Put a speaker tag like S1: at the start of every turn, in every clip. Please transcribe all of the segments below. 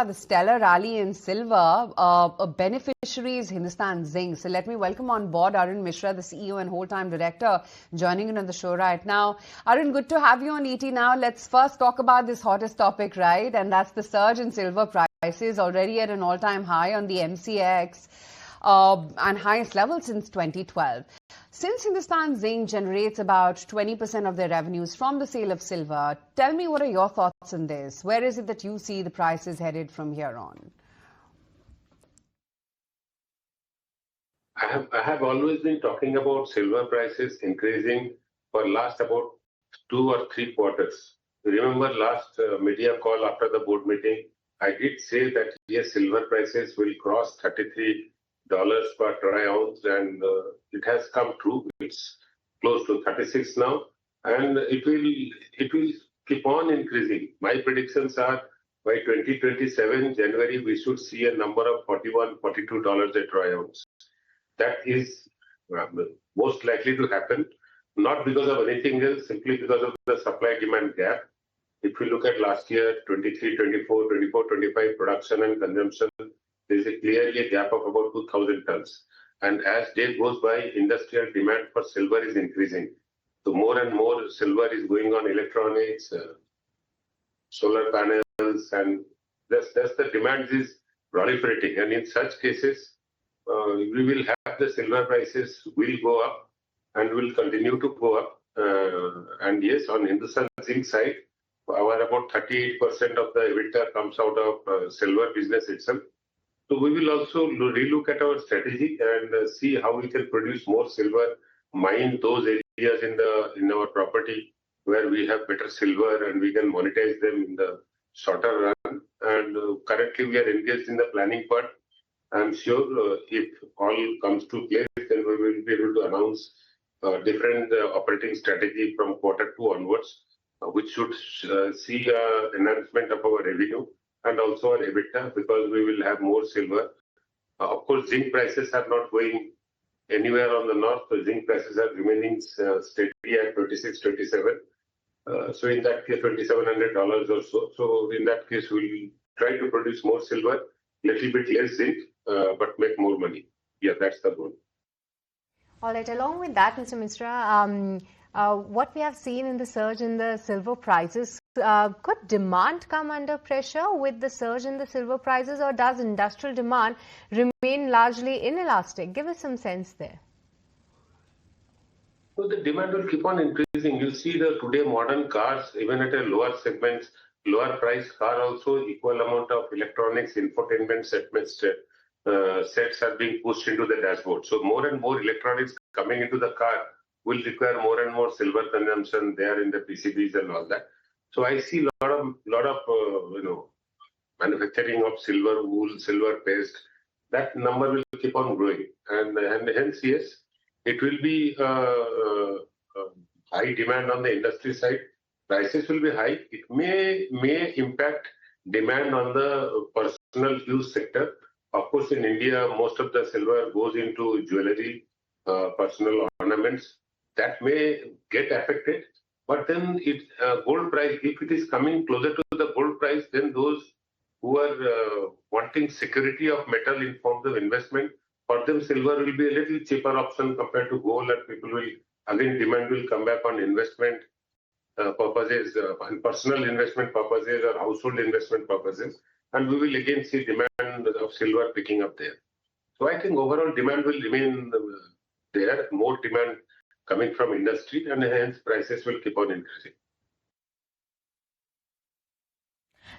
S1: the stellar rally in silver, a beneficiary is Hindustan Zinc. So let me welcome on board Arun Misra, the CEO and whole-time director, joining in on the show right now. Arun, good to have you on ET now. Let's first talk about this hottest topic, right? And that's the surge in silver prices, already at an all-time high on the MCX and highest level since 2012. Since Hindustan Zinc generates about 20% of their revenues from the sale of silver, tell me, what are your thoughts on this? Where is it that you see the prices headed from here on?
S2: I have always been talking about silver prices increasing for last about 2 or 3 quarters. Remember last media call after the board meeting, I did say that yes, silver prices will cross $33 per troy ounce, and it has come true. It's close to 36 now, and it will keep on increasing. My predictions are by 2027 January we should see a number of $41, $42 a troy ounce. That is most likely to happen, not because of anything else, simply because of the supply-demand gap. If we look at last year, 23, 24, 24, 25 production and consumption, there is clearly a gap of about 2,000 tons. And as day goes by, industrial demand for silver is increasing. So more and more silver is going on electronics, solar panels, and thus the demand is proliferating. And in such cases, we will have the silver prices will go up and will continue to go up. And yes, on Hindustan Zinc side, our about 38% of the EBITDA comes out of silver business itself. So we will also relook at our strategy and see how we can produce more silver, mine those areas in our property where we have better silver and we can monetize them in the shorter run. And currently we are engaged in the planning part. I'm sure if all comes to place, then we will be able to announce different operating strategy from Q2 onwards, which should see enhancement of our revenue and also our EBITDA, because we will have more silver. Of course, zinc prices are not going anywhere on the north. So zinc prices are remaining steady at 26, 27. So in that case, $2,700 or so. So in that case, we'll try to produce more silver, little bit less zinc, but make more money. Yeah, that's the goal.
S3: All right. Along with that, Mr. Misra, what we have seen in the surge in the silver prices, could demand come under pressure with the surge in the silver prices, or does industrial demand remain largely inelastic? Give us some sense there.
S2: So the demand will keep on increasing. You see the today modern cars, even at a lower segments, lower price car also, equal amount of electronics, infotainment sets are being pushed into the dashboard. So more and more electronics coming into the car will require more and more silver consumption there in the PCBs and all that. So I see a lot of manufacturing of silver wool, silver paste. That number will keep on growing, and hence yes, it will be high demand on the industry side. Prices will be high. It may impact demand on the personal use sector. Of course, in India, most of the silver goes into jewelry, personal ornaments. That may get affected. But then gold price, if it is coming closer to the gold price, then those who are wanting security of metal in forms of investment, for them silver will be a little cheaper option compared to gold, and people will, again, demand will come back on investment purposes, and personal investment purposes or household investment purposes, and we will again see demand of silver picking up there. So I think overall demand will remain there, more demand coming from industry, and hence prices will keep on increasing.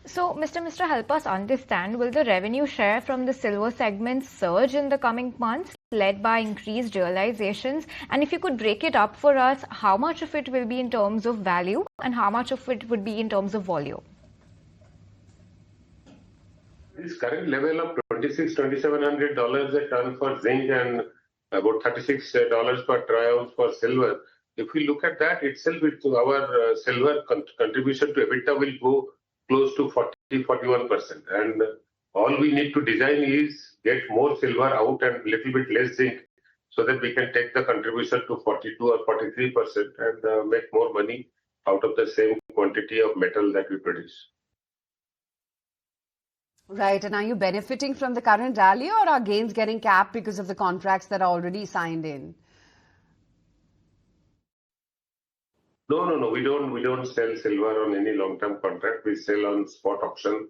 S3: So, Mr. Misra, help us understand, will the revenue share from the silver segment surge in the coming months, led by increased realizations? And if you could break it up for us, how much of it will be in terms of value and how much of it would be in terms of volume?
S2: This current level of $2,700 a ton for zinc and about $36 per troy ounce for silver, if we look at that itself, our silver contribution to EBITDA will go close to 40-41%. And all we need to design is get more silver out and a little bit less zinc, so that we can take the contribution to 42 or 43% and make more money out of the same quantity of metal that we produce.
S1: Right, and are you benefiting from the current rally, or are gains getting capped because of the contracts that are already signed in?
S2: No. We don't sell silver on any long-term contract. We sell on spot auction.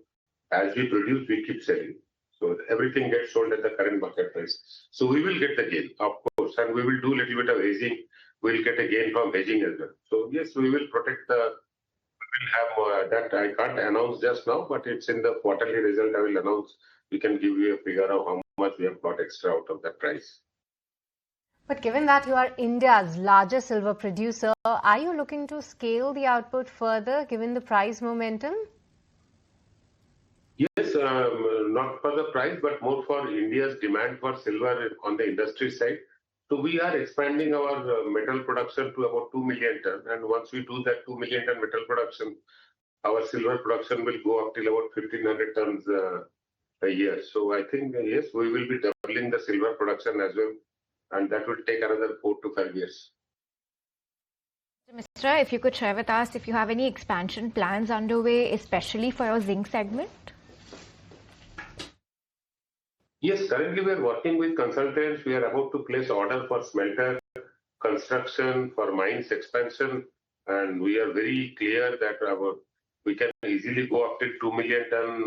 S2: As we produce, we keep selling. So everything gets sold at the current market price. So we will get the gain, of course, and we will do a little bit of hedging. We'll get a gain from hedging as well. So yes, we will protect the. We will have that. I can't announce just now, but it's in the quarterly result. I will announce. We can give you a figure of how much we have got extra out of that price.
S3: But given that you are India's largest silver producer, are you looking to scale the output further given the price momentum?
S2: Yes, not for the price, but more for India's demand for silver on the industry side. So we are expanding our metal production to about 2 million ton. And once we do that 2 million ton metal production, our silver production will go up till about 1,500 tons a year. So I think, yes, we will be doubling the silver production as well. And that will take another 4 to 5 years.
S4: Misra, if you could share with us if you have any expansion plans underway, especially for your zinc segment?
S2: Yes, currently we are working with consultants. We are about to place order for smelter construction, for mines expansion, and we are very clear that we can easily go up to 2 million ton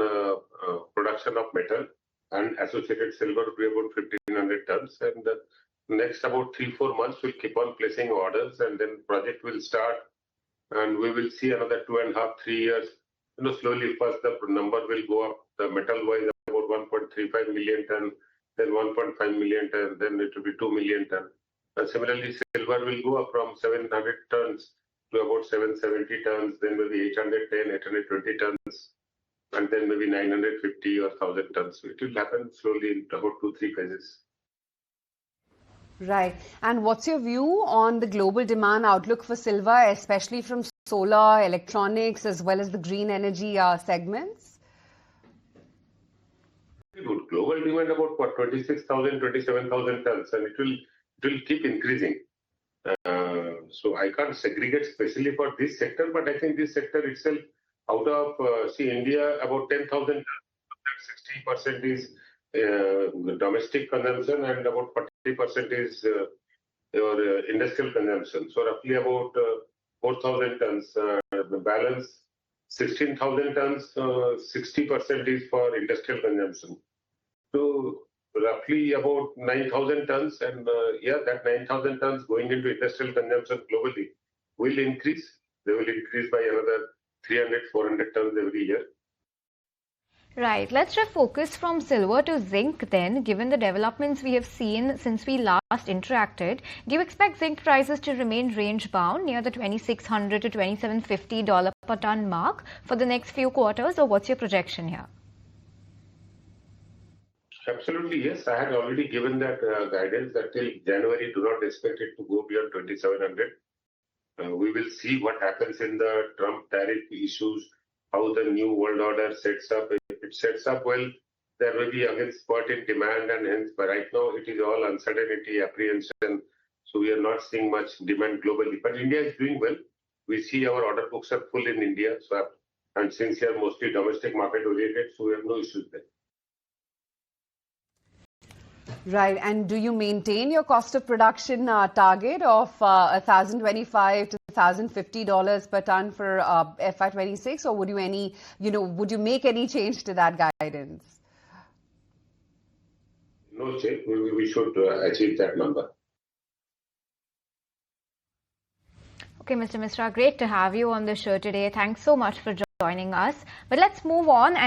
S2: production of metal, and associated silver will be about 1,500 tons. And the next about 3-4 months, we'll keep on placing orders, and then project will start, and we will see another 2.5-3 years. Slowly first the number will go up, the metal wise about 1.35 million ton, then 1.5 million ton, then it will be 2 million ton. And similarly, silver will go up from 700 tons to about 770 tons, then maybe 810, 820 tons, and then maybe 950 or 1,000 tons. So it will happen slowly in about 2-3 phases.
S1: Right. And what's your view on the global demand outlook for silver, especially from solar, electronics, as well as the green energy segments?
S2: Good. Global demand about 26,000, 27,000 tons, and it will keep increasing. So I can't segregate specially for this sector, but I think this sector itself, out of India, about 10,000 tons, 60% is domestic consumption, and about 40% is your industrial consumption. So roughly about 4,000 tons. The balance 16,000 tons, 60% is for industrial consumption. So roughly about 9,000 tons, and that 9,000 tons going into industrial consumption globally will increase. They will increase by another 300-400 tons every year.
S4: Right. Let's shift focus from silver to zinc then. Given the developments we have seen since we last interacted, do you expect zinc prices to remain range bound near the $2,600 to $2,750 per ton mark for the next few quarters, or what's your projection here?
S2: Absolutely, yes. I had already given that guidance that till January, do not expect it to go beyond 2,700. We will see what happens in the Trump tariff issues, how the new world order sets up. If it sets up well, there will be again spurt in demand, and hence, but right now it is all uncertainty, apprehension. So we are not seeing much demand globally. But India is doing well. We see our order books are full in India. So, and since we are mostly domestic market oriented, so we have no issues there.
S1: Right. And do you maintain your cost of production target of $1,025 to $1,050 per ton for FY26, or would you make any change to that guidance?
S2: No change. We should achieve that number.
S4: Okay, Mr. Misra, great to have you on the show today. Thanks so much for joining us. But let's move on.